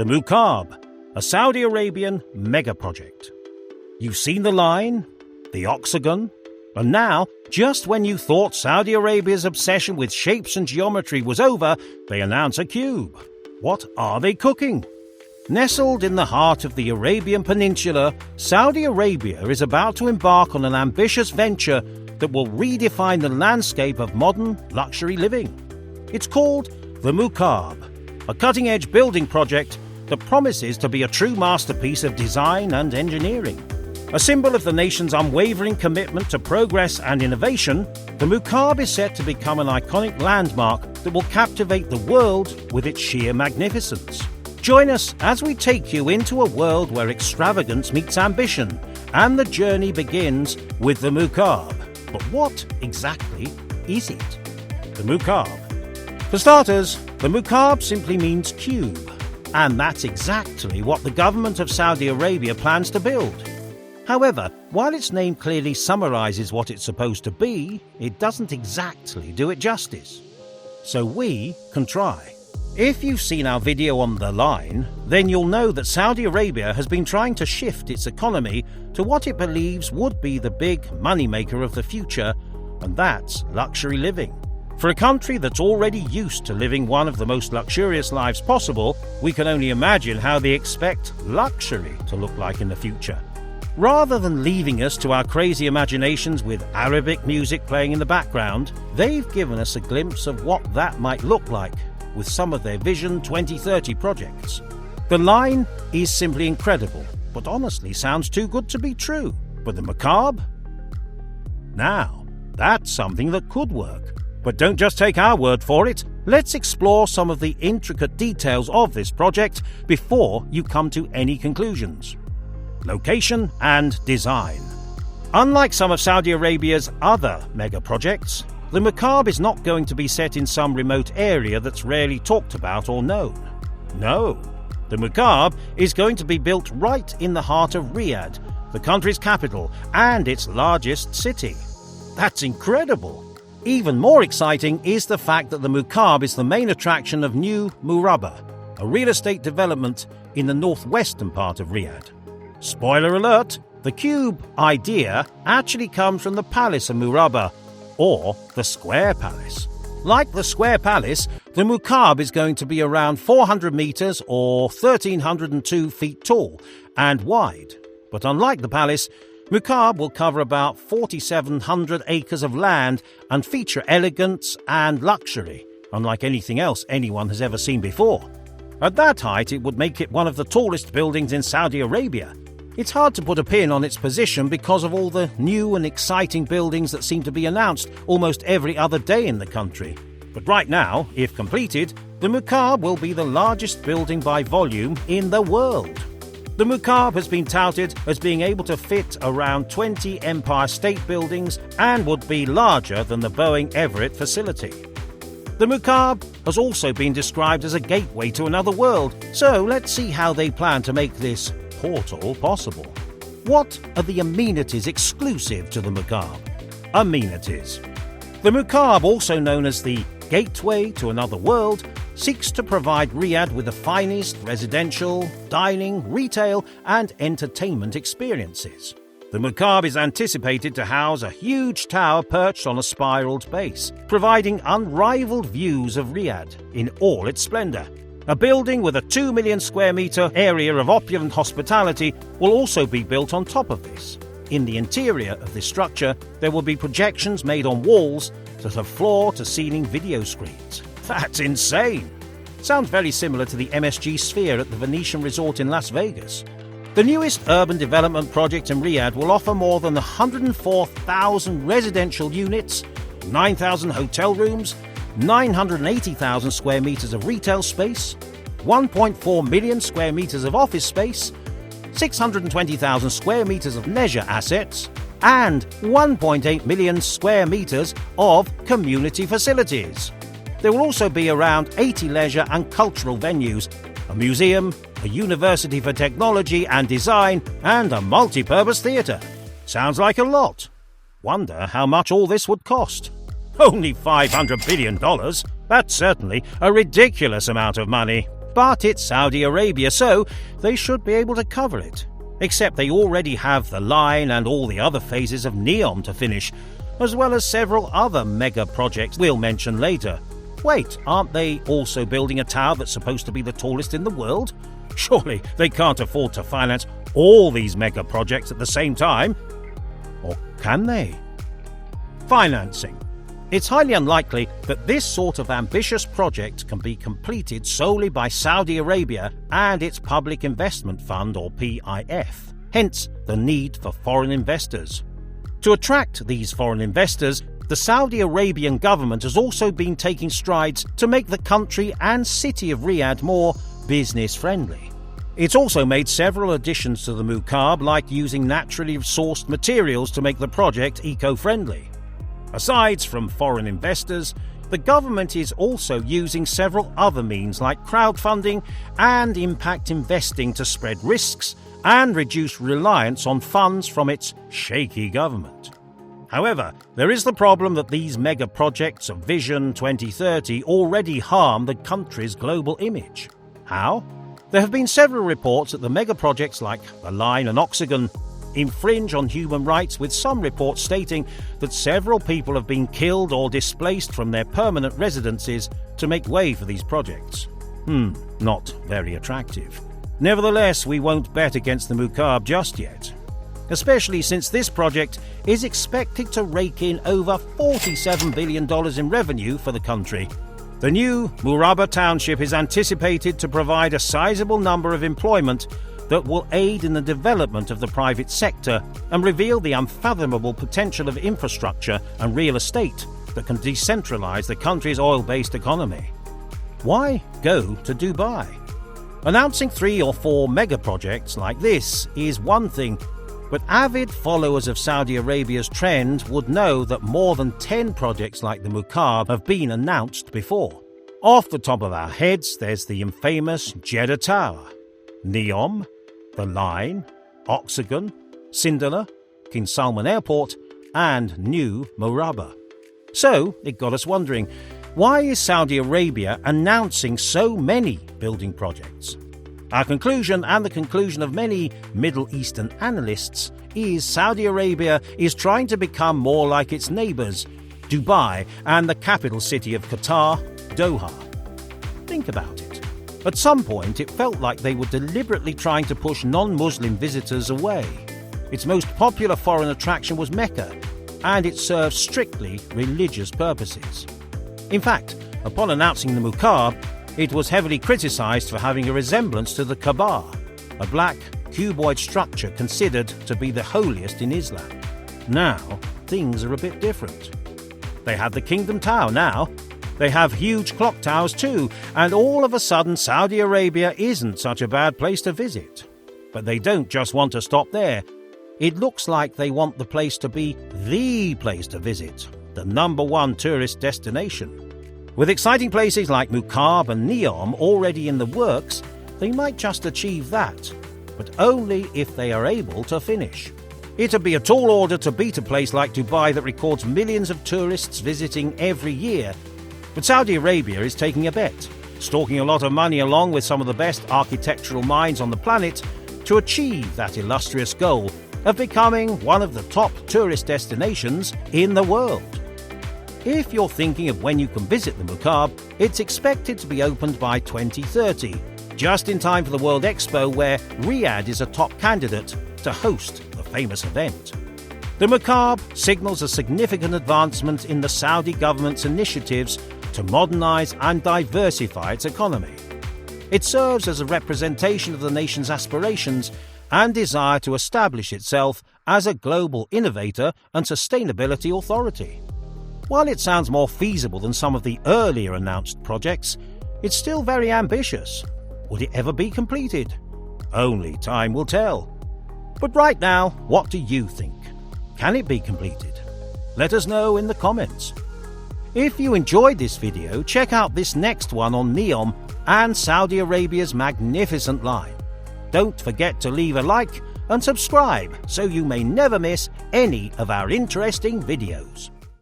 The Mukaab, a Saudi Arabian megaproject. You've seen the line, the Oxagon, and now, just when you thought Saudi Arabia's obsession with shapes and geometry was over, they announce a cube. What are they cooking? Nestled in the heart of the Arabian Peninsula, Saudi Arabia is about to embark on an ambitious venture that will redefine the landscape of modern luxury living. It's called the Mukaab, a cutting-edge building project that promises to be a true masterpiece of design and engineering. A symbol of the nation's unwavering commitment to progress and innovation, the Mukaab is set to become an iconic landmark that will captivate the world with its sheer magnificence. Join us as we take you into a world where extravagance meets ambition, and the journey begins with the Mukaab. But what exactly is it? The Mukaab. For starters, the Mukaab simply means cube, and that's exactly what the government of Saudi Arabia plans to build. However, while its name clearly summarizes what it's supposed to be, it doesn't exactly do it justice. So we can try. If you've seen our video on the line, then you'll know that Saudi Arabia has been trying to shift its economy to what it believes would be the big moneymaker of the future, and that's luxury living. For a country that's already used to living one of the most luxurious lives possible, we can only imagine how they expect luxury to look like in the future. Rather than leaving us to our crazy imaginations with Arabic music playing in the background, they've given us a glimpse of what that might look like with some of their Vision 2030 projects. The line is simply incredible, but honestly sounds too good to be true. But the Mukaab? Now, that's something that could work. But don't just take our word for it. Let's explore some of the intricate details of this project before you come to any conclusions. Location and design. Unlike some of Saudi Arabia's other mega projects, the Mukaab is not going to be set in some remote area that's rarely talked about or known. No, the Mukaab is going to be built right in the heart of Riyadh, the country's capital and its largest city. That's incredible! Even more exciting is the fact that the Mukaab is the main attraction of New Murabba, a real estate development in the northwestern part of Riyadh. Spoiler alert, the cube idea actually comes from the Palace of Murabba, or the Square Palace. Like the Square Palace, the Mukaab is going to be around 400 meters or 1,302 feet tall and wide. But unlike the palace, Mukaab will cover about 4,700 acres of land and feature elegance and luxury, unlike anything else anyone has ever seen before. At that height, it would make it one of the tallest buildings in Saudi Arabia. It's hard to put a pin on its position because of all the new and exciting buildings that seem to be announced almost every other day in the country. But right now, if completed, the Mukaab will be the largest building by volume in the world. The Mukaab has been touted as being able to fit around 20 Empire State Buildings and would be larger than the Boeing Everett facility. The Mukaab has also been described as a gateway to another world, so let's see how they plan to make this portal possible. What are the amenities exclusive to the Mukaab? Amenities. The Mukaab, also known as the Gateway to Another World, seeks to provide Riyadh with the finest residential, dining, retail and entertainment experiences. The Mukaab is anticipated to house a huge tower perched on a spiraled base, providing unrivaled views of Riyadh in all its splendor. A building with a 2 million square meter area of opulent hospitality will also be built on top of this. In the interior of this structure, there will be projections made on walls that have floor-to-ceiling video screens. That's insane! Sounds very similar to the MSG Sphere at the Venetian Resort in Las Vegas. The newest urban development project in Riyadh will offer more than 104,000 residential units, 9,000 hotel rooms, 980,000 square meters of retail space, 1.4 million square meters of office space, 620,000 square meters of leisure assets, and 1.8 million square meters of community facilities. There will also be around 80 leisure and cultural venues, a museum, a university for technology and design, and a multi-purpose theatre. Sounds like a lot. Wonder how much all this would cost. Only $500 billion? That's certainly a ridiculous amount of money. But it's Saudi Arabia, so they should be able to cover it. Except they already have the line and all the other phases of NEOM to finish, as well as several other mega projects we'll mention later. Wait, aren't they also building a tower that's supposed to be the tallest in the world? Surely they can't afford to finance all these mega projects at the same time. Or can they? Financing. It's highly unlikely that this sort of ambitious project can be completed solely by Saudi Arabia and its Public Investment Fund, or PIF. Hence, the need for foreign investors. To attract these foreign investors, the Saudi Arabian government has also been taking strides to make the country and city of Riyadh more business-friendly. It's also made several additions to the Mukaab, like using naturally sourced materials to make the project eco-friendly. Aside from foreign investors, the government is also using several other means like crowdfunding and impact investing to spread risks and reduce reliance on funds from its shaky government. However, there is the problem that these mega projects of Vision 2030 already harm the country's global image. How? There have been several reports that the mega projects like the Line and Oxagon infringe on human rights, with some reports stating that several people have been killed or displaced from their permanent residences to make way for these projects. Not very attractive. Nevertheless, we won't bet against the Mukaab just yet, especially since this project is expected to rake in over $47 billion in revenue for the country. The new Murabba township is anticipated to provide a sizable number of employment that will aid in the development of the private sector and reveal the unfathomable potential of infrastructure and real estate that can decentralize the country's oil-based economy. Why go to Dubai? Announcing 3 or 4 mega projects like this is one thing, but avid followers of Saudi Arabia's trend would know that more than 10 projects like the Mukaab have been announced before. Off the top of our heads, there's the infamous Jeddah Tower, NEOM, the Line, Oxagon, Sindalah, King Salman Airport, and new Murabba. So, it got us wondering, why is Saudi Arabia announcing so many building projects? Our conclusion, and the conclusion of many Middle Eastern analysts, is Saudi Arabia is trying to become more like its neighbours, Dubai and the capital city of Qatar, Doha. Think about it. At some point, it felt like they were deliberately trying to push non-Muslim visitors away. Its most popular foreign attraction was Mecca, and it served strictly religious purposes. In fact, upon announcing the Mukaab, it was heavily criticised for having a resemblance to the Kaaba, a black, cuboid structure considered to be the holiest in Islam. Now, things are a bit different. They have the Kingdom Tower now. They have huge clock towers too, and all of a sudden Saudi Arabia isn't such a bad place to visit. But they don't just want to stop there. It looks like they want the place to be the place to visit, the #1 tourist destination. With exciting places like Mukaab and NEOM already in the works, they might just achieve that, but only if they are able to finish. It'd be a tall order to beat a place like Dubai that records millions of tourists visiting every year. But Saudi Arabia is taking a bet, stalking a lot of money along with some of the best architectural minds on the planet to achieve that illustrious goal of becoming one of the top tourist destinations in the world. If you're thinking of when you can visit the Mukaab, it's expected to be opened by 2030, just in time for the World Expo, where Riyadh is a top candidate to host the famous event. The Mukaab signals a significant advancement in the Saudi government's initiatives to modernize and diversify its economy. It serves as a representation of the nation's aspirations and desire to establish itself as a global innovator and sustainability authority. While it sounds more feasible than some of the earlier announced projects, it's still very ambitious. Would it ever be completed? Only time will tell. But right now, what do you think? Can it be completed? Let us know in the comments. If you enjoyed this video, check out this next one on NEOM and Saudi Arabia's magnificent line. Don't forget to leave a like and subscribe so you may never miss any of our interesting videos.